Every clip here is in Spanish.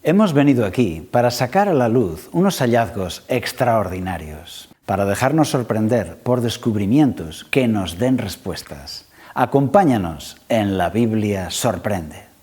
Hemos venido aquí para sacar a la luz unos hallazgos extraordinarios, para dejarnos sorprender por descubrimientos que nos den respuestas. Acompáñanos en La Biblia Sorprende.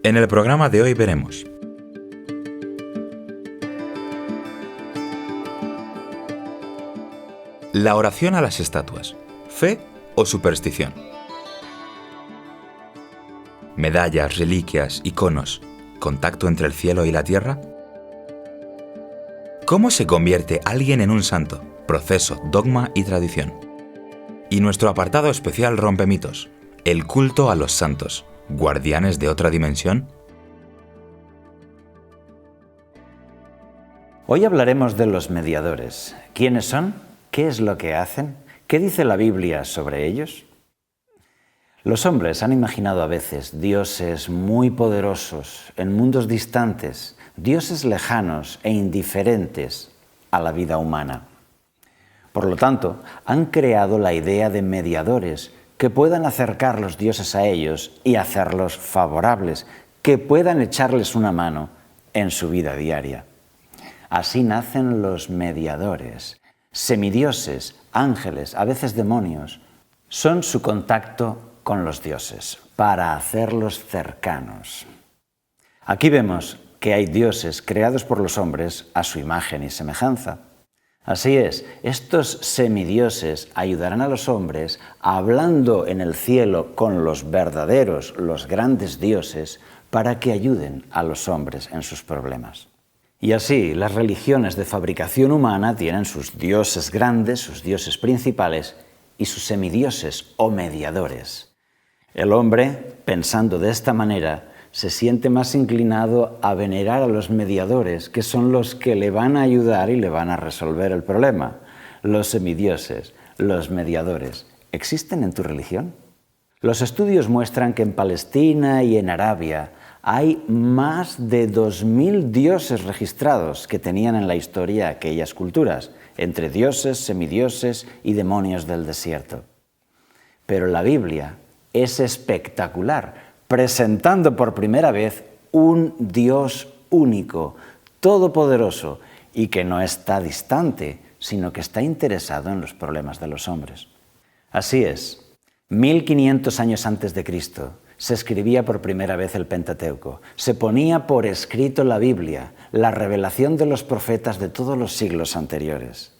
En el programa de hoy veremos la oración a las estatuas, fe o superstición, medallas, reliquias, iconos, contacto entre el cielo y la tierra. ¿Cómo se convierte alguien en un santo? Proceso, dogma y tradición. Y nuestro apartado especial rompe mitos, el culto a los santos. ¿Guardianes de otra dimensión? Hoy hablaremos de los mediadores. ¿Quiénes son? ¿Qué es lo que hacen? ¿Qué dice la Biblia sobre ellos? Los hombres han imaginado a veces dioses muy poderosos en mundos distantes, dioses lejanos e indiferentes a la vida humana. Por lo tanto, han creado la idea de mediadores que puedan acercar los dioses a ellos y hacerlos favorables, que puedan echarles una mano en su vida diaria. Así nacen los mediadores, semidioses, ángeles, a veces demonios. Son su contacto con los dioses, para hacerlos cercanos. Aquí vemos que hay dioses creados por los hombres a su imagen y semejanza. Así es, estos semidioses ayudarán a los hombres hablando en el cielo con los verdaderos, los grandes dioses, para que ayuden a los hombres en sus problemas. Y así, las religiones de fabricación humana tienen sus dioses grandes, sus dioses principales y sus semidioses o mediadores. El hombre, pensando de esta manera, se siente más inclinado a venerar a los mediadores, que son los que le van a ayudar y le van a resolver el problema. Los semidioses, los mediadores, ¿existen en tu religión? Los estudios muestran que en Palestina y en Arabia hay más de 2000 dioses registrados que tenían en la historia aquellas culturas, entre dioses, semidioses y demonios del desierto. Pero la Biblia es espectacular, presentando por primera vez un Dios único, todopoderoso, y que no está distante, sino que está interesado en los problemas de los hombres. Así es, 1500 años antes de Cristo, se escribía por primera vez el Pentateuco, se ponía por escrito la Biblia, la revelación de los profetas de todos los siglos anteriores.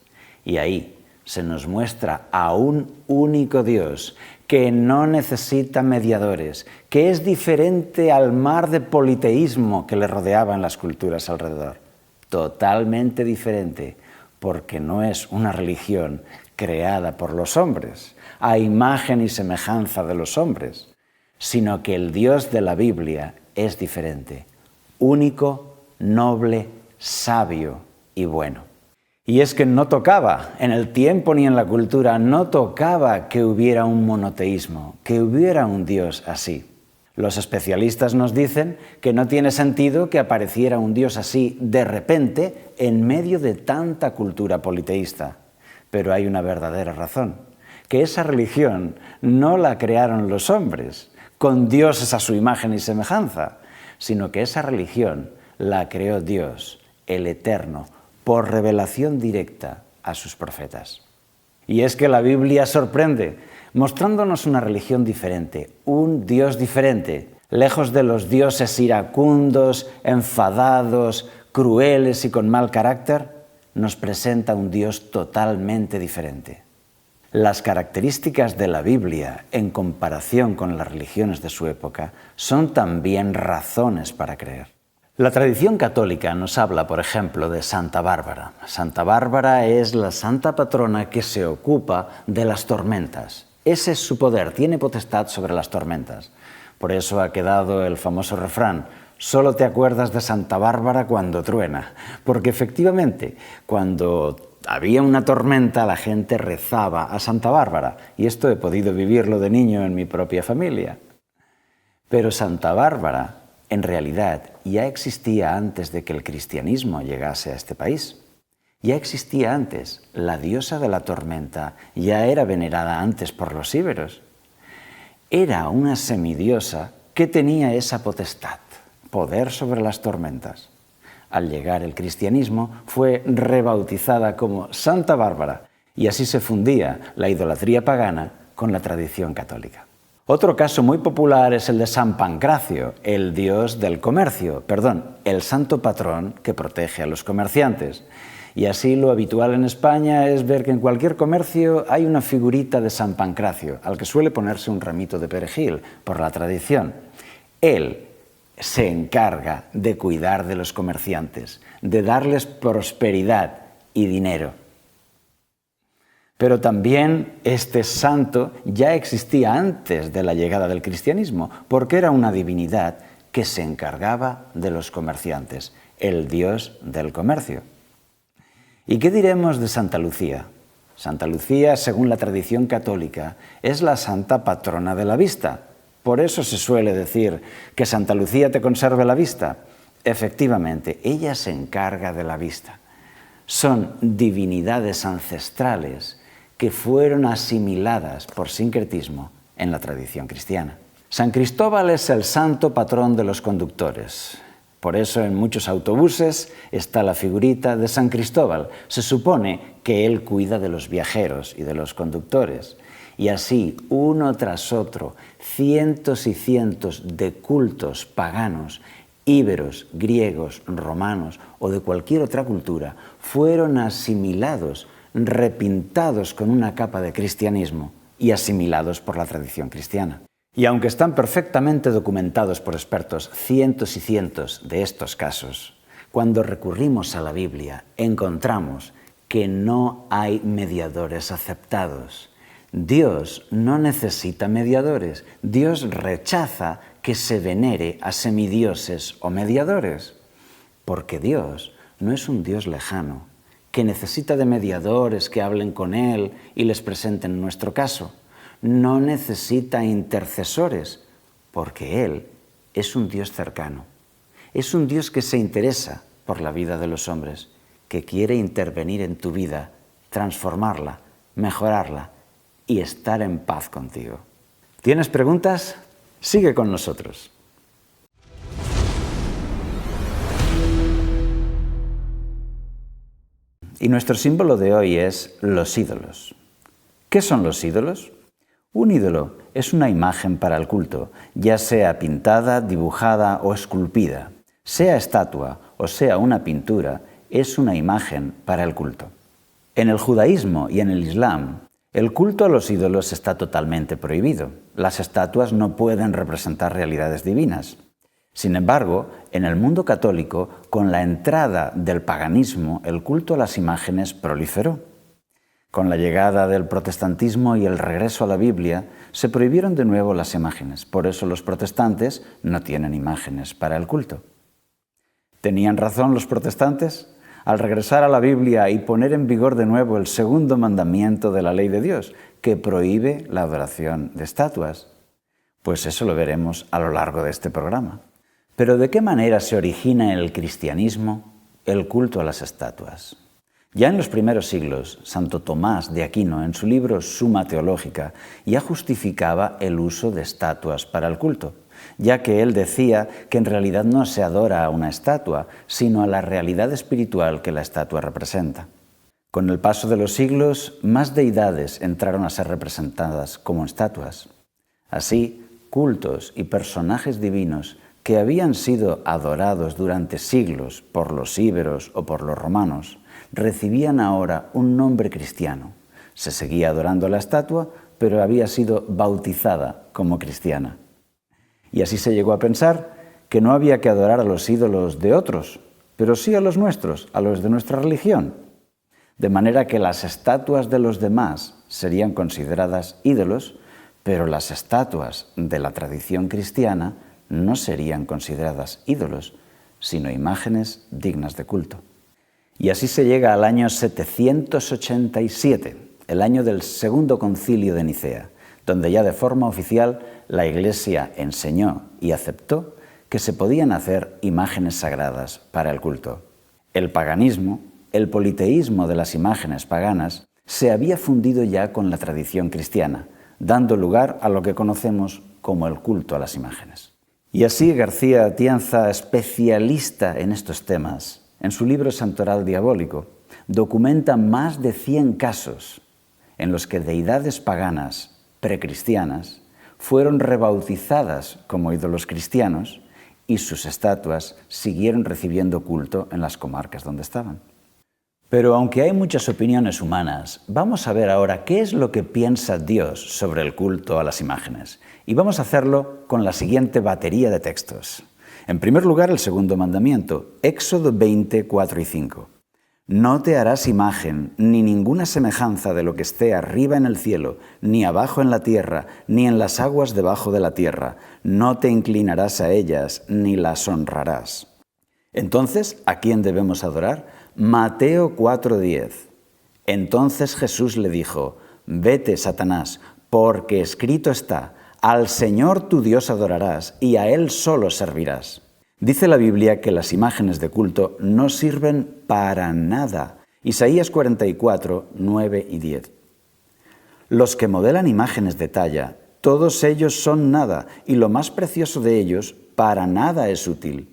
Y ahí se nos muestra a un único Dios que no necesita mediadores, que es diferente al mar de politeísmo que le rodeaba en las culturas alrededor. Totalmente diferente, porque no es una religión creada por los hombres, a imagen y semejanza de los hombres, sino que el Dios de la Biblia es diferente, único, noble, sabio y bueno. Y es que no tocaba, en el tiempo ni en la cultura, no tocaba que hubiera un monoteísmo, que hubiera un Dios así. Los especialistas nos dicen que no tiene sentido que apareciera un Dios así de repente en medio de tanta cultura politeísta. Pero hay una verdadera razón, que esa religión no la crearon los hombres, con dioses a su imagen y semejanza, sino que esa religión la creó Dios, el Eterno, por revelación directa a sus profetas. Y es que la Biblia sorprende, mostrándonos una religión diferente, un Dios diferente, lejos de los dioses iracundos, enfadados, crueles y con mal carácter, nos presenta un Dios totalmente diferente. Las características de la Biblia, en comparación con las religiones de su época, son también razones para creer. La tradición católica nos habla, por ejemplo, de Santa Bárbara. Santa Bárbara es la santa patrona que se ocupa de las tormentas. Ese es su poder, tiene potestad sobre las tormentas. Por eso ha quedado el famoso refrán: solo te acuerdas de Santa Bárbara cuando truena. Porque efectivamente, cuando había una tormenta, la gente rezaba a Santa Bárbara. Y esto he podido vivirlo de niño en mi propia familia. Pero Santa Bárbara, en realidad, ya existía antes de que el cristianismo llegase a este país. Ya existía antes. La diosa de la tormenta ya era venerada antes por los íberos. Era una semidiosa que tenía esa potestad, poder sobre las tormentas. Al llegar el cristianismo, fue rebautizada como Santa Bárbara, y así se fundía la idolatría pagana con la tradición católica. Otro caso muy popular es el de San Pancracio, el dios del comercio, el santo patrón que protege a los comerciantes. Y así lo habitual en España es ver que en cualquier comercio hay una figurita de San Pancracio, al que suele ponerse un ramito de perejil, por la tradición. Él se encarga de cuidar de los comerciantes, de darles prosperidad y dinero. Pero también este santo ya existía antes de la llegada del cristianismo, porque era una divinidad que se encargaba de los comerciantes, el dios del comercio. ¿Y qué diremos de Santa Lucía? Santa Lucía, según la tradición católica, es la santa patrona de la vista. Por eso se suele decir que Santa Lucía te conserve la vista. Efectivamente, ella se encarga de la vista. Son divinidades ancestrales que fueron asimiladas por sincretismo en la tradición cristiana. San Cristóbal es el santo patrón de los conductores. Por eso en muchos autobuses está la figurita de San Cristóbal. Se supone que él cuida de los viajeros y de los conductores. Y así, uno tras otro, cientos y cientos de cultos paganos, íberos, griegos, romanos o de cualquier otra cultura, fueron asimilados, repintados con una capa de cristianismo y asimilados por la tradición cristiana. Y aunque están perfectamente documentados por expertos cientos y cientos de estos casos, cuando recurrimos a la Biblia encontramos que no hay mediadores aceptados. Dios no necesita mediadores. Dios rechaza que se venere a semidioses o mediadores, porque Dios no es un Dios lejano, que necesita de mediadores que hablen con Él y les presenten nuestro caso. No necesita intercesores, porque Él es un Dios cercano. Es un Dios que se interesa por la vida de los hombres, que quiere intervenir en tu vida, transformarla, mejorarla y estar en paz contigo. ¿Tienes preguntas? Sigue con nosotros. Y nuestro símbolo de hoy es los ídolos. ¿Qué son los ídolos? Un ídolo es una imagen para el culto, ya sea pintada, dibujada o esculpida. Sea estatua o sea una pintura, es una imagen para el culto. En el judaísmo y en el islam, el culto a los ídolos está totalmente prohibido. Las estatuas no pueden representar realidades divinas. Sin embargo, en el mundo católico, con la entrada del paganismo, el culto a las imágenes proliferó. Con la llegada del protestantismo y el regreso a la Biblia, se prohibieron de nuevo las imágenes. Por eso los protestantes no tienen imágenes para el culto. ¿Tenían razón los protestantes? Al regresar a la Biblia y poner en vigor de nuevo el segundo mandamiento de la ley de Dios, que prohíbe la adoración de estatuas. Pues eso lo veremos a lo largo de este programa. Pero ¿de qué manera se origina en el cristianismo el culto a las estatuas? Ya en los primeros siglos, Santo Tomás de Aquino, en su libro Suma Teológica, ya justificaba el uso de estatuas para el culto, ya que él decía que en realidad no se adora a una estatua, sino a la realidad espiritual que la estatua representa. Con el paso de los siglos, más deidades entraron a ser representadas como estatuas. Así, cultos y personajes divinos que habían sido adorados durante siglos por los íberos o por los romanos, recibían ahora un nombre cristiano. Se seguía adorando la estatua, pero había sido bautizada como cristiana. Y así se llegó a pensar que no había que adorar a los ídolos de otros, pero sí a los nuestros, a los de nuestra religión. De manera que las estatuas de los demás serían consideradas ídolos, pero las estatuas de la tradición cristiana no serían consideradas ídolos, sino imágenes dignas de culto. Y así se llega al año 787, el año del Segundo Concilio de Nicea, donde ya de forma oficial la Iglesia enseñó y aceptó que se podían hacer imágenes sagradas para el culto. El paganismo, el politeísmo de las imágenes paganas, se había fundido ya con la tradición cristiana, dando lugar a lo que conocemos como el culto a las imágenes. Y así García Atienza, especialista en estos temas, en su libro Santoral Diabólico, documenta más de 100 casos en los que deidades paganas precristianas fueron rebautizadas como ídolos cristianos y sus estatuas siguieron recibiendo culto en las comarcas donde estaban. Pero aunque hay muchas opiniones humanas, vamos a ver ahora qué es lo que piensa Dios sobre el culto a las imágenes. Y vamos a hacerlo con la siguiente batería de textos. En primer lugar, el segundo mandamiento, Éxodo 20, 4 y 5. No te harás imagen ni ninguna semejanza de lo que esté arriba en el cielo, ni abajo en la tierra, ni en las aguas debajo de la tierra. No te inclinarás a ellas, ni las honrarás. Entonces, ¿a quién debemos adorar? Mateo 4:10. Entonces Jesús le dijo, vete, Satanás, porque escrito está, al Señor tu Dios adorarás y a Él solo servirás. Dice la Biblia que las imágenes de culto no sirven para nada. Isaías 44, 9 y 10. Los que modelan imágenes de talla, todos ellos son nada, y lo más precioso de ellos para nada es útil.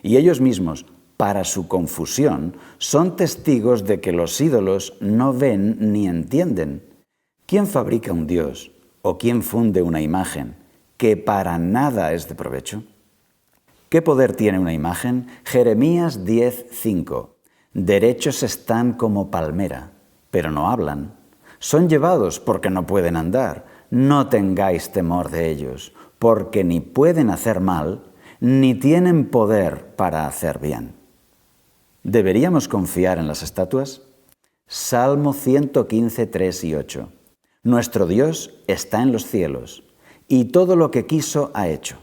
Y ellos mismos, para su confusión, son testigos de que los ídolos no ven ni entienden. ¿Quién fabrica un dios o quién funde una imagen que para nada es de provecho? ¿Qué poder tiene una imagen? Jeremías 10:5. Derechos están como palmera, pero no hablan. Son llevados porque no pueden andar. No tengáis temor de ellos, porque ni pueden hacer mal, ni tienen poder para hacer bien. ¿Deberíamos confiar en las estatuas? Salmo 115, 3 y 8. Nuestro Dios está en los cielos, y todo lo que quiso ha hecho.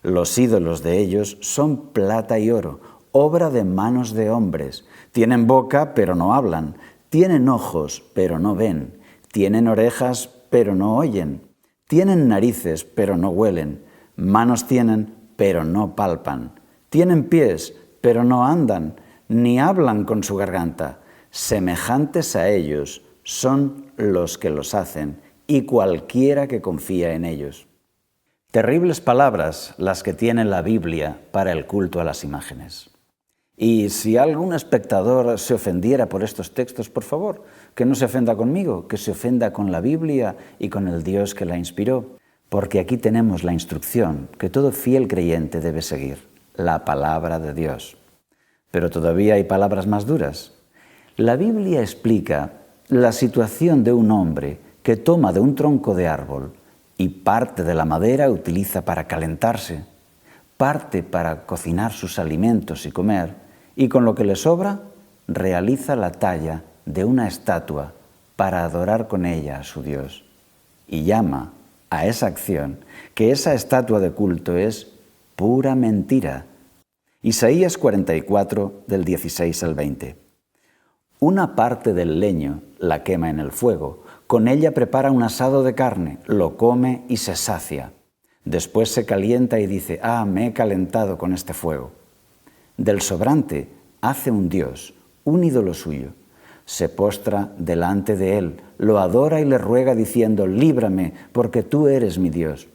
Los ídolos de ellos son plata y oro, obra de manos de hombres. Tienen boca, pero no hablan. Tienen ojos, pero no ven. Tienen orejas, pero no oyen. Tienen narices, pero no huelen. Manos tienen, pero no palpan. Tienen pies, pero no andan, ni hablan con su garganta. Semejantes a ellos son los que los hacen, y cualquiera que confía en ellos. Terribles palabras las que tiene la Biblia para el culto a las imágenes. Y si algún espectador se ofendiera por estos textos, por favor, que no se ofenda conmigo, que se ofenda con la Biblia y con el Dios que la inspiró, porque aquí tenemos la instrucción que todo fiel creyente debe seguir, la palabra de Dios. Pero todavía hay palabras más duras. La Biblia explica la situación de un hombre que toma de un tronco de árbol y parte de la madera utiliza para calentarse, parte para cocinar sus alimentos y comer, y con lo que le sobra realiza la talla de una estatua para adorar con ella a su Dios. Y llama a esa acción que esa estatua de culto es pura mentira. Isaías 44, del 16 al 20. Una parte del leño la quema en el fuego, con ella prepara un asado de carne, lo come y se sacia. Después se calienta y dice, me he calentado con este fuego. Del sobrante hace un dios, un ídolo suyo. Se postra delante de él, lo adora y le ruega diciendo, líbrame, porque tú eres mi Dios.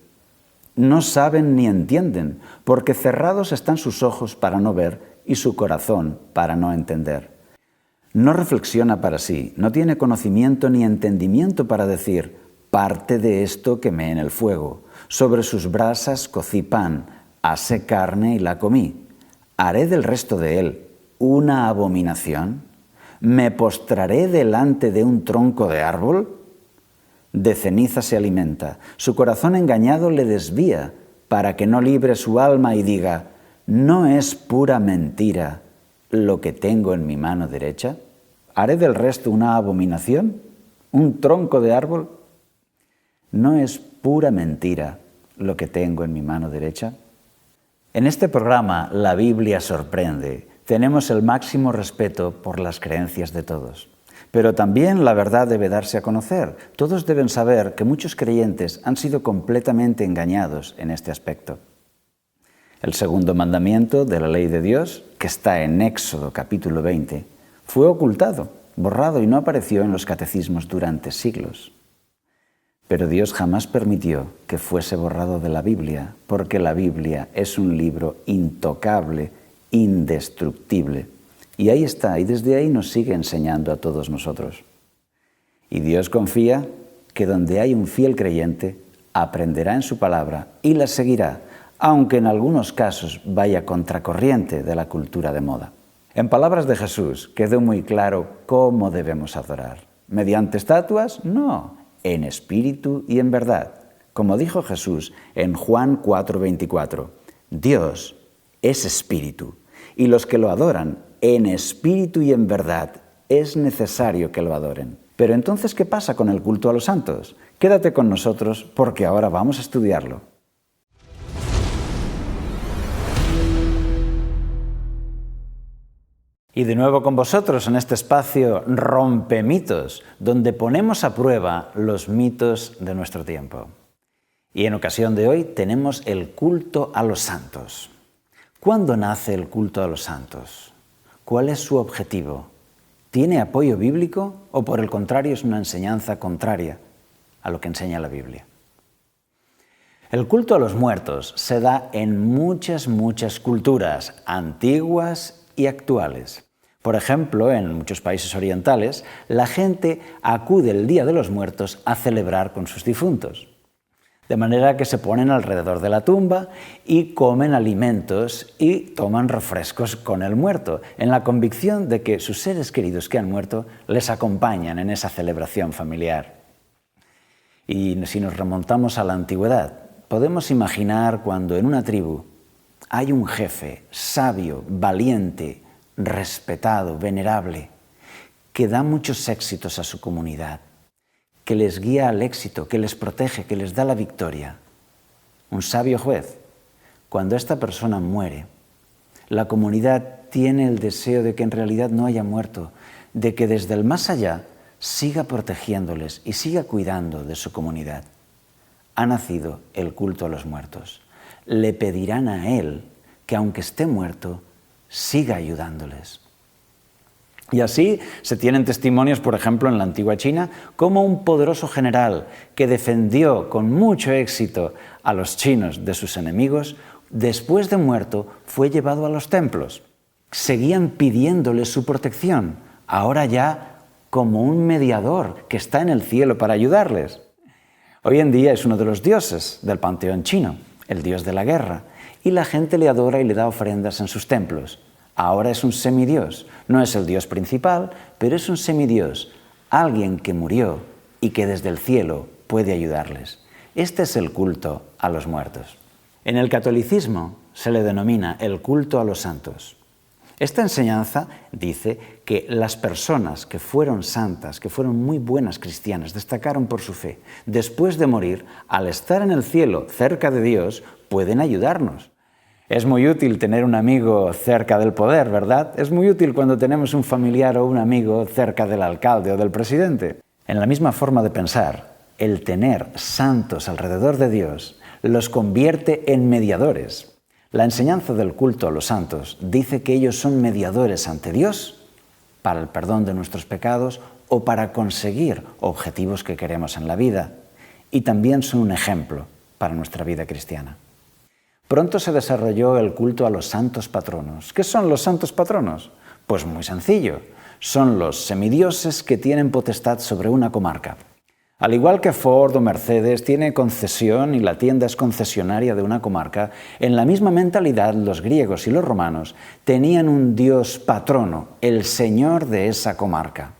No saben ni entienden, porque cerrados están sus ojos para no ver y su corazón para no entender. No reflexiona para sí, no tiene conocimiento ni entendimiento para decir, parte de esto quemé en el fuego, sobre sus brasas cocí pan, asé carne y la comí. ¿Haré del resto de él una abominación? ¿Me postraré delante de un tronco de árbol? De ceniza se alimenta, su corazón engañado le desvía, para que no libre su alma y diga, ¿no es pura mentira lo que tengo en mi mano derecha? ¿Haré del resto una abominación? ¿Un tronco de árbol? ¿No es pura mentira lo que tengo en mi mano derecha? En este programa, La Biblia sorprende, tenemos el máximo respeto por las creencias de todos. Pero también la verdad debe darse a conocer. Todos deben saber que muchos creyentes han sido completamente engañados en este aspecto. El segundo mandamiento de la ley de Dios, que está en Éxodo capítulo 20, fue ocultado, borrado y no apareció en los catecismos durante siglos. Pero Dios jamás permitió que fuese borrado de la Biblia, porque la Biblia es un libro intocable, indestructible. Y ahí está, y desde ahí nos sigue enseñando a todos nosotros. Y Dios confía que donde hay un fiel creyente, aprenderá en su palabra y la seguirá, aunque en algunos casos vaya contracorriente de la cultura de moda. En palabras de Jesús quedó muy claro cómo debemos adorar. ¿Mediante estatuas? No, en espíritu y en verdad. Como dijo Jesús en Juan 4:24, Dios es espíritu, y los que lo adoran en espíritu y en verdad es necesario que lo adoren. Pero entonces, ¿qué pasa con el culto a los santos? Quédate con nosotros porque ahora vamos a estudiarlo. Y de nuevo con vosotros en este espacio Rompemitos, donde ponemos a prueba los mitos de nuestro tiempo. Y en ocasión de hoy tenemos el culto a los santos. ¿Cuándo nace el culto a los santos? ¿Cuál es su objetivo? ¿Tiene apoyo bíblico o por el contrario es una enseñanza contraria a lo que enseña la Biblia? El culto a los muertos se da en muchas culturas, antiguas y actuales. Por ejemplo, en muchos países orientales, la gente acude el Día de los Muertos a celebrar con sus difuntos. De manera que se ponen alrededor de la tumba y comen alimentos y toman refrescos con el muerto, en la convicción de que sus seres queridos que han muerto les acompañan en esa celebración familiar. Y si nos remontamos a la antigüedad, podemos imaginar cuando en una tribu hay un jefe sabio, valiente, respetado, venerable, que da muchos éxitos a su comunidad, que les guía al éxito, que les protege, que les da la victoria. Un sabio juez, cuando esta persona muere, la comunidad tiene el deseo de que en realidad no haya muerto, de que desde el más allá siga protegiéndoles y siga cuidando de su comunidad. Ha nacido el culto a los muertos. Le pedirán a él que aunque esté muerto, siga ayudándoles. Y así se tienen testimonios, por ejemplo, en la antigua China, como un poderoso general que defendió con mucho éxito a los chinos de sus enemigos, después de muerto fue llevado a los templos. Seguían pidiéndole su protección, ahora ya como un mediador que está en el cielo para ayudarles. Hoy en día es uno de los dioses del panteón chino, el dios de la guerra, y la gente le adora y le da ofrendas en sus templos. Ahora es un semidios, no es el dios principal, pero es un semidios, alguien que murió y que desde el cielo puede ayudarles. Este es el culto a los muertos. En el catolicismo se le denomina el culto a los santos. Esta enseñanza dice que las personas que fueron santas, que fueron muy buenas cristianas, destacaron por su fe, después de morir, al estar en el cielo cerca de Dios, pueden ayudarnos. Es muy útil tener un amigo cerca del poder, ¿verdad? Es muy útil cuando tenemos un familiar o un amigo cerca del alcalde o del presidente. En la misma forma de pensar, el tener santos alrededor de Dios los convierte en mediadores. La enseñanza del culto a los santos dice que ellos son mediadores ante Dios para el perdón de nuestros pecados o para conseguir objetivos que queremos en la vida. Y también son un ejemplo para nuestra vida cristiana. Pronto se desarrolló el culto a los santos patronos. ¿Qué son los santos patronos? Pues muy sencillo. Son los semidioses que tienen potestad sobre una comarca. Al igual que Ford o Mercedes tiene concesión y la tienda es concesionaria de una comarca, en la misma mentalidad los griegos y los romanos tenían un dios patrono, el señor de esa comarca.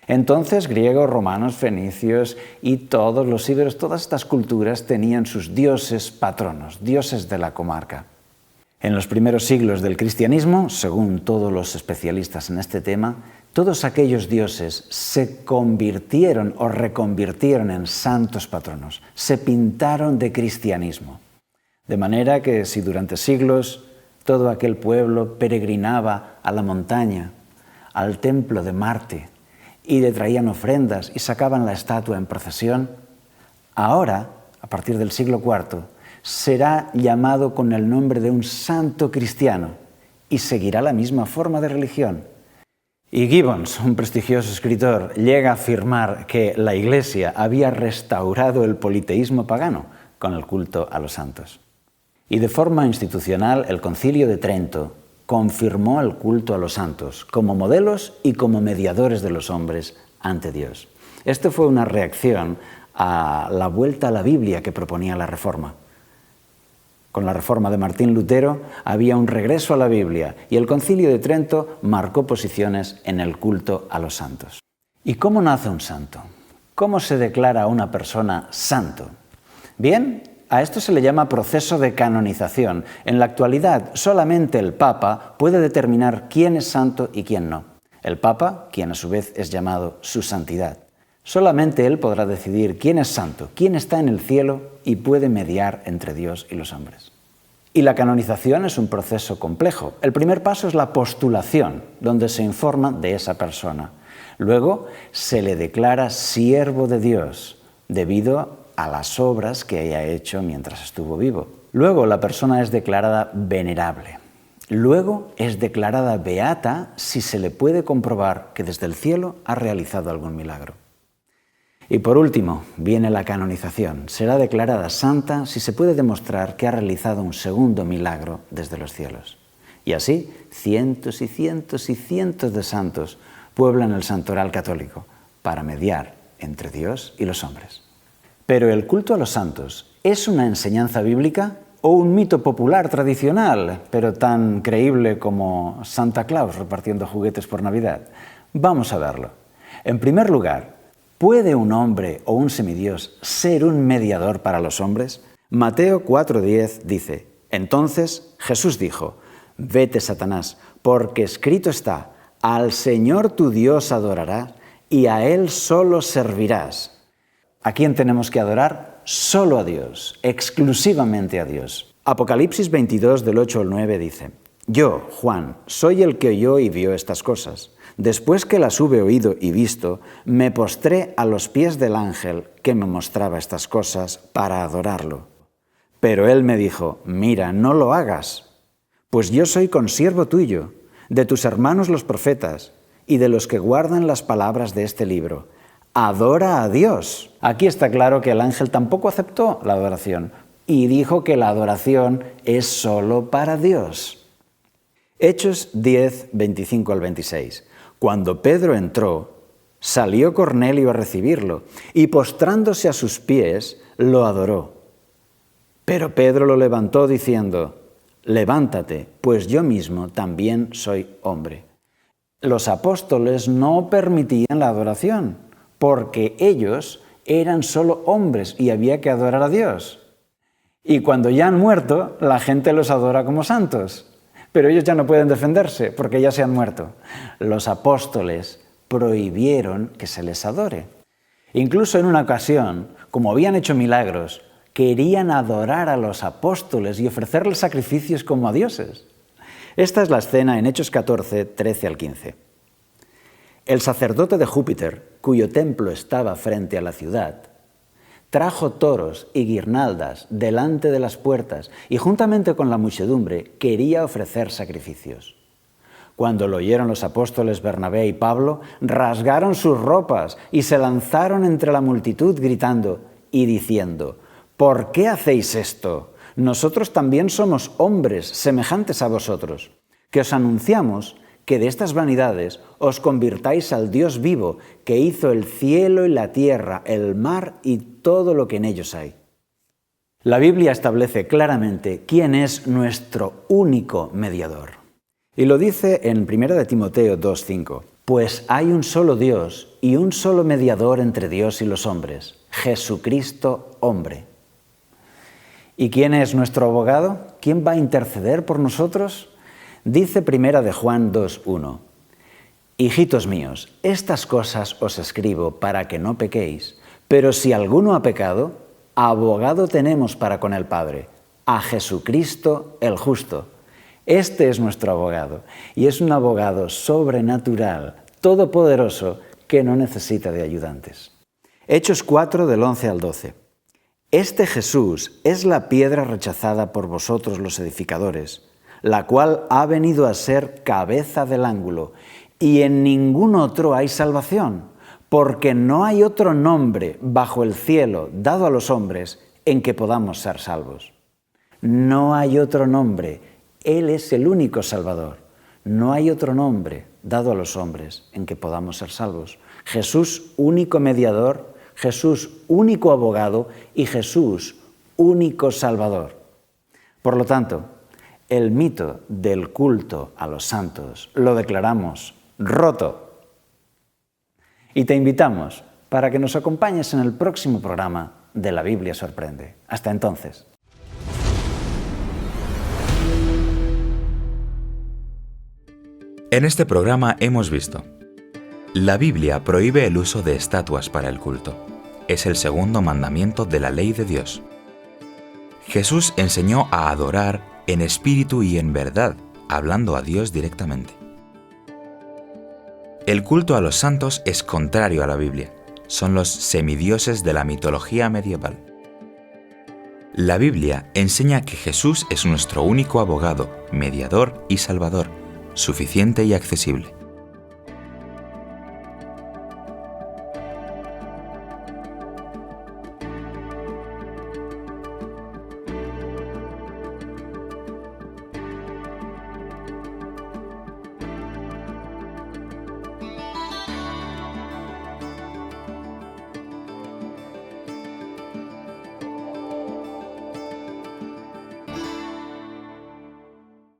Entonces, griegos, romanos, fenicios y todos los íberos, todas estas culturas tenían sus dioses patronos, dioses de la comarca. En los primeros siglos del cristianismo, según todos los especialistas en este tema, todos aquellos dioses se convirtieron o reconvirtieron en santos patronos, se pintaron de cristianismo. De manera que si durante siglos todo aquel pueblo peregrinaba a la montaña, al templo de Marte, y le traían ofrendas y sacaban la estatua en procesión, ahora, a partir del siglo IV, será llamado con el nombre de un santo cristiano y seguirá la misma forma de religión. Y Gibbons, un prestigioso escritor, llega a afirmar que la Iglesia había restaurado el politeísmo pagano con el culto a los santos. Y de forma institucional, el Concilio de Trento confirmó el culto a los santos como modelos y como mediadores de los hombres ante Dios. Esto fue una reacción a la vuelta a la Biblia que proponía la Reforma. Con la Reforma de Martín Lutero había un regreso a la Biblia y el Concilio de Trento marcó posiciones en el culto a los santos. ¿Y cómo nace un santo? ¿Cómo se declara a una persona santo? Bien, a esto se le llama proceso de canonización. En la actualidad, solamente el Papa puede determinar quién es santo y quién no. El Papa, quien a su vez es llamado su santidad. Solamente él podrá decidir quién es santo, quién está en el cielo y puede mediar entre Dios y los hombres. Y la canonización es un proceso complejo. El primer paso es la postulación, donde se informa de esa persona. Luego se le declara siervo de Dios, debido a las obras que haya hecho mientras estuvo vivo. Luego la persona es declarada venerable. Luego es declarada beata si se le puede comprobar que desde el cielo ha realizado algún milagro. Y por último, viene la canonización. Será declarada santa si se puede demostrar que ha realizado un segundo milagro desde los cielos. Y así, cientos y cientos y cientos de santos pueblan el santoral católico para mediar entre Dios y los hombres. Pero el culto a los santos, ¿es una enseñanza bíblica o un mito popular tradicional, pero tan creíble como Santa Claus repartiendo juguetes por Navidad? Vamos a verlo. En primer lugar, ¿puede un hombre o un semidios ser un mediador para los hombres? Mateo 4:10 dice: Entonces Jesús dijo: Vete, Satanás, porque escrito está: Al Señor tu Dios adorarás y a Él solo servirás. ¿A quién tenemos que adorar? Solo a Dios, exclusivamente a Dios. Apocalipsis 22, del 8 al 9 dice: Yo, Juan, soy el que oyó y vio estas cosas. Después que las hube oído y visto, me postré a los pies del ángel que me mostraba estas cosas para adorarlo. Pero él me dijo: Mira, no lo hagas, pues yo soy consiervo tuyo, de tus hermanos los profetas y de los que guardan las palabras de este libro. Adora a Dios. Aquí está claro que el ángel tampoco aceptó la adoración y dijo que la adoración es solo para Dios. Hechos 10, 25 al 26. Cuando Pedro entró, salió Cornelio a recibirlo y postrándose a sus pies, lo adoró. Pero Pedro lo levantó diciendo: Levántate, pues yo mismo también soy hombre. Los apóstoles no permitían la adoración, porque ellos eran solo hombres y había que adorar a Dios. Y cuando ya han muerto, la gente los adora como santos. Pero ellos ya no pueden defenderse porque ya se han muerto. Los apóstoles prohibieron que se les adore. Incluso en una ocasión, como habían hecho milagros, querían adorar a los apóstoles y ofrecerles sacrificios como a dioses. Esta es la escena en Hechos 14, 13 al 15. El sacerdote de Júpiter, cuyo templo estaba frente a la ciudad, trajo toros y guirnaldas delante de las puertas y juntamente con la muchedumbre quería ofrecer sacrificios. Cuando lo oyeron los apóstoles Bernabé y Pablo, rasgaron sus ropas y se lanzaron entre la multitud gritando y diciendo: ¿Por qué hacéis esto? Nosotros también somos hombres semejantes a vosotros, que os anunciamos que de estas vanidades os convirtáis al Dios vivo, que hizo el cielo y la tierra, el mar y todo lo que en ellos hay. La Biblia establece claramente quién es nuestro único mediador. Y lo dice en 1 Timoteo 2:5. Pues hay un solo Dios y un solo mediador entre Dios y los hombres, Jesucristo hombre. ¿Y quién es nuestro abogado? ¿Quién va a interceder por nosotros? Dice 1 Juan 2:1. Hijitos míos, estas cosas os escribo para que no pequéis, pero si alguno ha pecado, abogado tenemos para con el Padre, a Jesucristo el justo. Este es nuestro abogado, y es un abogado sobrenatural, todopoderoso, que no necesita de ayudantes. Hechos 4, del 11 al 12. Este Jesús es la piedra rechazada por vosotros los edificadores, la cual ha venido a ser cabeza del ángulo, y en ningún otro hay salvación, porque no hay otro nombre bajo el cielo dado a los hombres en que podamos ser salvos. No hay otro nombre, Él es el único Salvador. No hay otro nombre dado a los hombres en que podamos ser salvos. Jesús, único mediador, Jesús, único abogado y Jesús, único Salvador. Por lo tanto, el mito del culto a los santos lo declaramos roto. Y te invitamos para que nos acompañes en el próximo programa de La Biblia Sorprende. Hasta entonces. En este programa hemos visto: la Biblia prohíbe el uso de estatuas para el culto. Es el segundo mandamiento de la ley de Dios. Jesús enseñó a adorar en espíritu y en verdad, hablando a Dios directamente. El culto a los santos es contrario a la Biblia. Son los semidioses de la mitología medieval. La Biblia enseña que Jesús es nuestro único abogado, mediador y salvador, suficiente y accesible.